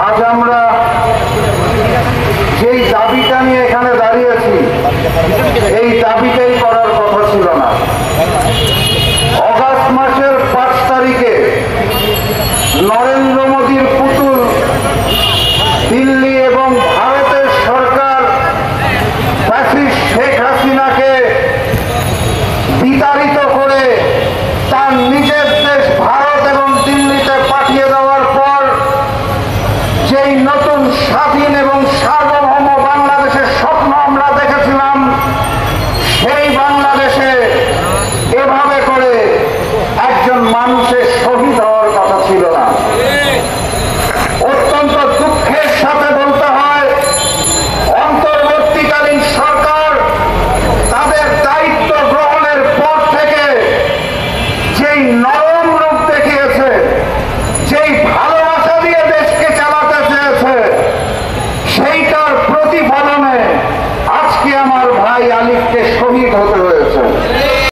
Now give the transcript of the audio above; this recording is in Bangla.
আজ আমরা যেই দাবিটা নিয়ে এখানে দাঁড়িয়েছি, এই দাবিটাই করার কথা ছিল না। অগাস্ট মাসের 5 তারিখে নরেন্দ্র মোদীর পুতুল দিল্লি এবং ভারতের সরকার ফ্যাসিস্ট শেখ হাসিনাকে বিতাড়িত করে তার নিজের দেশ ভারত এবং দিল্লিতে পাঠিয়ে দেওয়ার পর যেই নতুন স্বাধীন এবং সার্বভৌম বাংলাদেশের স্বপ্ন আমরা দেখেছিলাম, সেই বাংলাদেশে এভাবে করে একজন মানুষের শহীদ হওয়ার কথা ছিল না। অত্যন্ত দুঃখের সাথে বলতে হয়, অন্তর্বর্তীকালীন সরকার তাদের দায়িত্ব গ্রহণের পর থেকে যেই নরম রূপ দেখিয়েছে, যেই ভালোবাসা দিয়ে দেশকে চালাতে চেয়েছে, সেইটার প্রতিফলনে আজকে আমার ভাই আলিফকে শহীদ হতে হয়েছে।